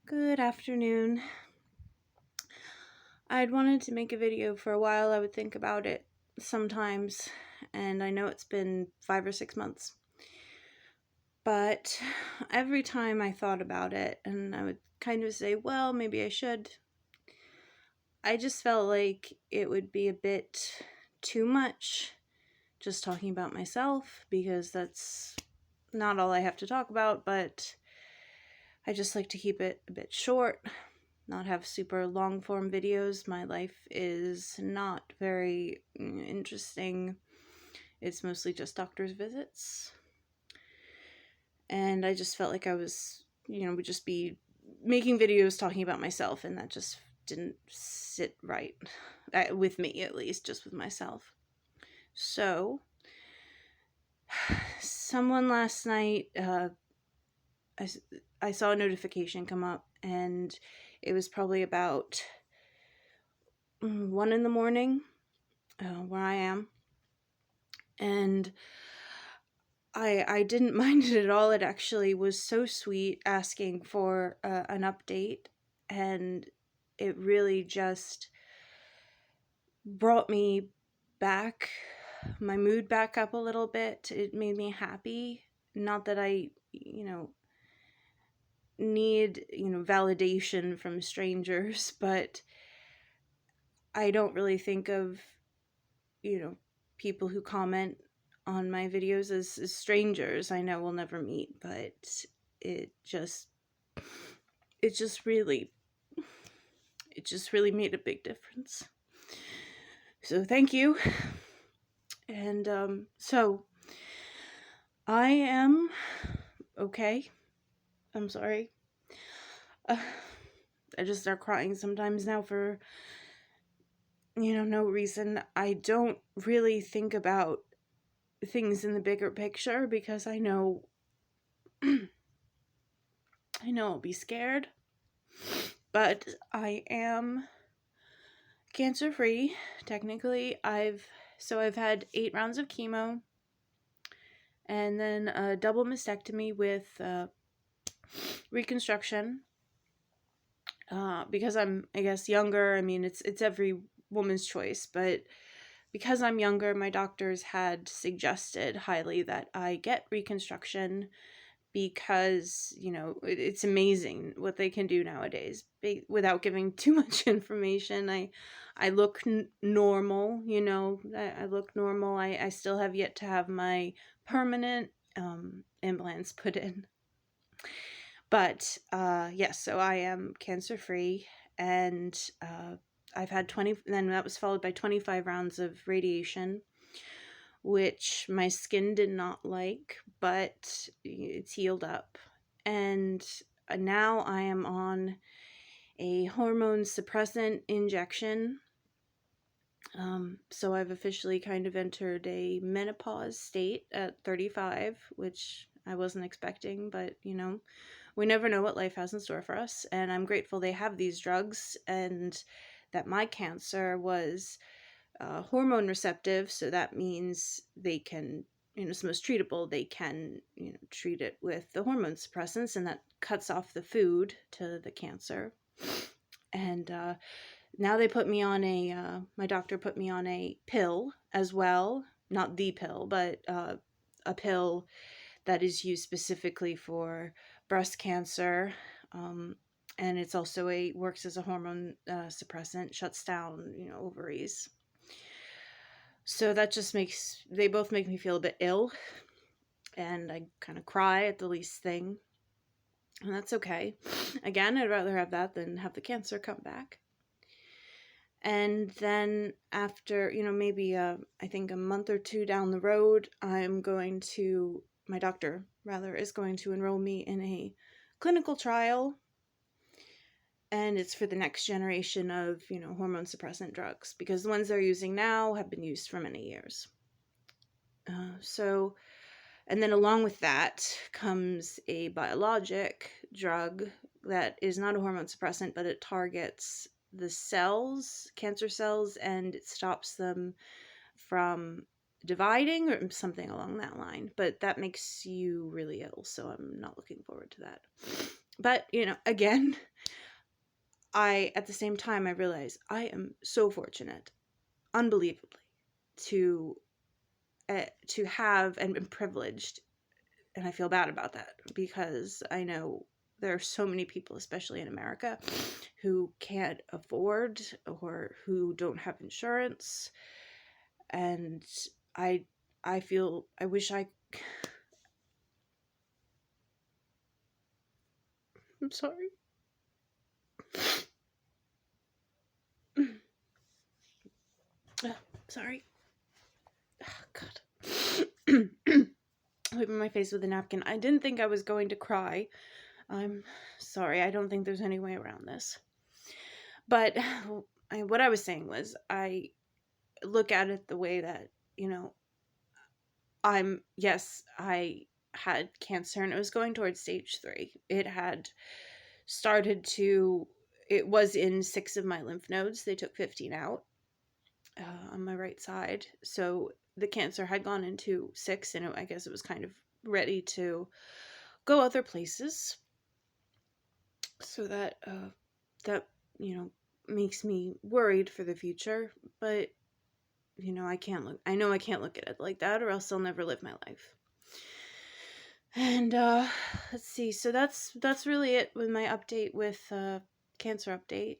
Good afternoon. I'd wanted to make a video for a while. I would think about it sometimes, and I know it's been 5 or 6 months. But every time I thought about it, and I would kind of say, well, maybe I should, I just felt like it would be a bit too much just talking about myself, because that's not all I have to talk about, but I just like to keep it a bit short, not have super long form videos. My life is not very interesting. It's mostly just doctor's visits. And I just felt like I was, would just be making videos talking about myself, and that just didn't sit right with me, at least, just with myself. So, someone last night, I saw a notification come up, and it was probably about 1 in the morning where I am. And I didn't mind it at all. It actually was so sweet, asking for an update, and it really just brought me back, my mood back up a little bit. It made me happy. Not that I, need, validation from strangers, but I don't really think of, people who comment on my videos as strangers I know we'll never meet, but it just it just really it just really made a big difference. So thank you. And so I am okay. I'm sorry. I just start crying sometimes now for no reason. I don't really think about things in the bigger picture, because I know I'll be scared. But I am cancer free, technically. I've had 8 rounds of chemo, and then a double mastectomy with reconstruction. Because I'm, I guess, younger. I mean, it's every woman's choice, but because I'm younger, my doctors had suggested highly that I get reconstruction, because it's amazing what they can do nowadays. Without giving too much information, I look normal. I look normal. I still have yet to have my permanent implants put in. But yes, so I am cancer free, and I've had 20, then that was followed by 25 rounds of radiation, which my skin did not like, but it's healed up. And now I am on a hormone suppressant injection. So I've officially kind of entered a menopause state at 35, which I wasn't expecting, but we never know what life has in store for us. And I'm grateful they have these drugs, and that my cancer was hormone receptive. So that means they can, it's most treatable. They can, treat it with the hormone suppressants, and that cuts off the food to the cancer. And now they put me on my doctor put me on a pill as well. Not the pill, but a pill that is used specifically for breast cancer. And it's also works as a hormone suppressant, shuts down, ovaries. So that just they both make me feel a bit ill, and I kind of cry at the least thing. And that's okay. Again, I'd rather have that than have the cancer come back. And then after, maybe I think a month or two down the road, my doctor rather is going to enroll me in a clinical trial, and it's for the next generation of, hormone suppressant drugs, because the ones they're using now have been used for many years. And then along with that comes a biologic drug that is not a hormone suppressant, but it targets the cells, cancer cells, and it stops them from dividing or something along that line. But that makes you really ill, so I'm not looking forward to that. But, again, at the same time, I realize I am so fortunate, unbelievably, to have and been privileged, and I feel bad about that because I know there are so many people, especially in America, who can't afford or who don't have insurance, and I feel I wish I. I'm sorry. Sorry. Oh, God. Wiping my face with a napkin. I didn't think I was going to cry. I'm sorry. I don't think there's any way around this. But what I was saying was, I look at it the way that, yes, I had cancer and it was going towards stage 3. It had started to, it was in 6 of my lymph nodes. They took 15 out on my right side. So the cancer had gone into 6, and I guess it was kind of ready to go other places. So that, makes me worried for the future. But, I know I can't look at it like that, or else I'll never live my life. And let's see. So that's really it with my update with cancer update.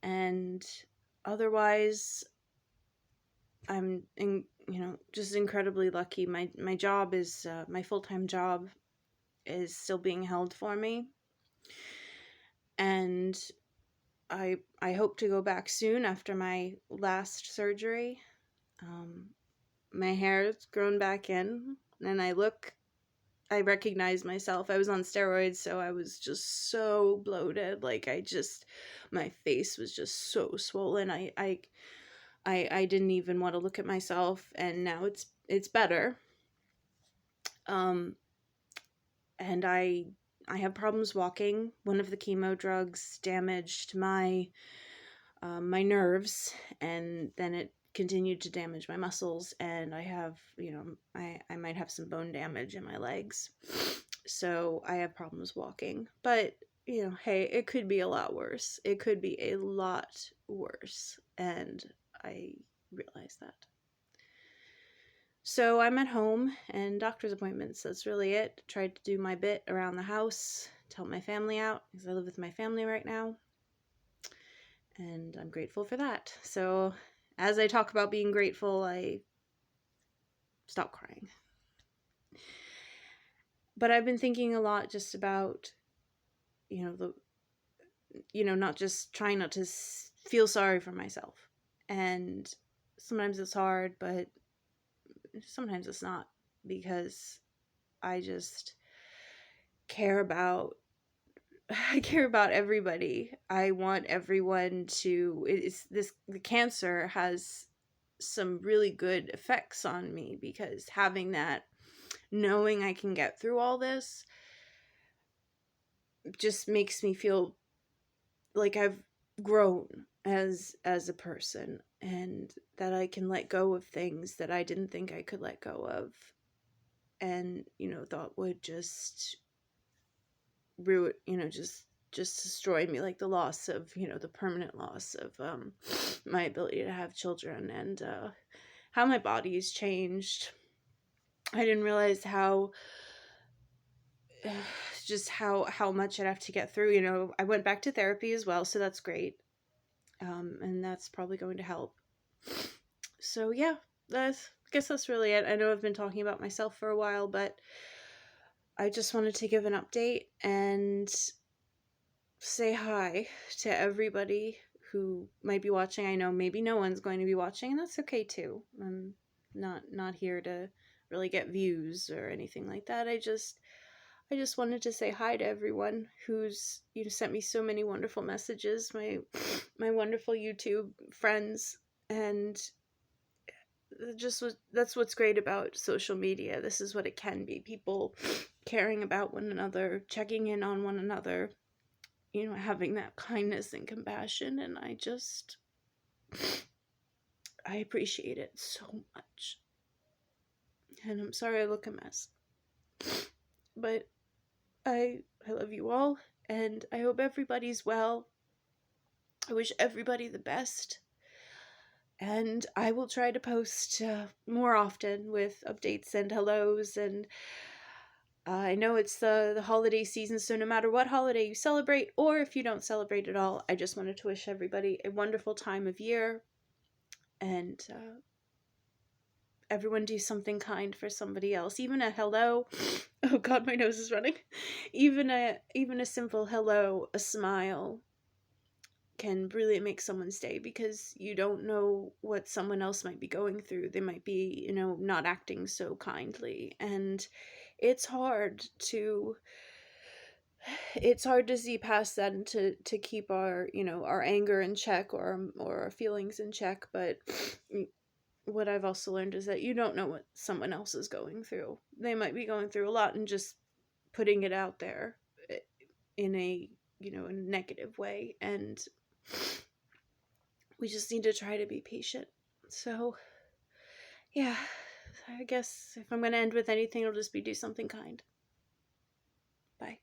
And otherwise, I'm just incredibly lucky. My job is my full-time job is still being held for me, and I hope to go back soon after my last surgery. My hair's grown back in, and I recognize myself. I was on steroids, so I was just so bloated. Like, my face was just so swollen. I didn't even want to look at myself, and now it's better. And I have problems walking. One of the chemo drugs damaged my nerves, and then it continued to damage my muscles, and I have, I might have some bone damage in my legs. So I have problems walking. But, hey, it could be a lot worse. It could be a lot worse. And I realize that. So I'm at home and doctor's appointments. That's really it. Tried to do my bit around the house, to help my family out, because I live with my family right now. And I'm grateful for that. So as I talk about being grateful, I stop crying. But I've been thinking a lot just about, not just trying not to feel sorry for myself. And sometimes it's hard, but sometimes it's not, because I just care about everybody. I want everyone to, the cancer has some really good effects on me, because having that, knowing I can get through all this, just makes me feel like I've grown as a person, and that I can let go of things that I didn't think I could let go of, and thought would just ruin, just destroy me, like the loss of, the permanent loss of my ability to have children, and how my body's changed. I didn't realize how just how much I'd have to get through. I went back to therapy as well, so that's great. And that's probably going to help. So yeah, I guess that's really it. I know I've been talking about myself for a while, but I just wanted to give an update and say hi to everybody who might be watching. I know maybe no one's going to be watching, and that's okay too. I'm not here to really get views or anything like that. I just wanted to say hi to everyone who's sent me so many wonderful messages, my wonderful YouTube friends, and that's what's great about social media. This is what it can be. People caring about one another, checking in on one another, having that kindness and compassion, and I appreciate it so much. And I'm sorry I look a mess. But I love you all, and I hope everybody's well, I wish everybody the best. And I will try to post more often with updates and hellos. And I know it's the holiday season, so no matter what holiday you celebrate, or if you don't celebrate at all, I just wanted to wish everybody a wonderful time of year. And everyone do something kind for somebody else. Even a hello. Oh God, my nose is running. Even a simple hello, a smile can really make someone's day, because you don't know what someone else might be going through. They might be, not acting so kindly, and it's hard to see past that, and to keep our, our anger in check, or our feelings in check. But what I've also learned is that you don't know what someone else is going through. They might be going through a lot, and just putting it out there in a, a negative way. And we just need to try to be patient. So, yeah, I guess if I'm going to end with anything, it'll just be do something kind. Bye.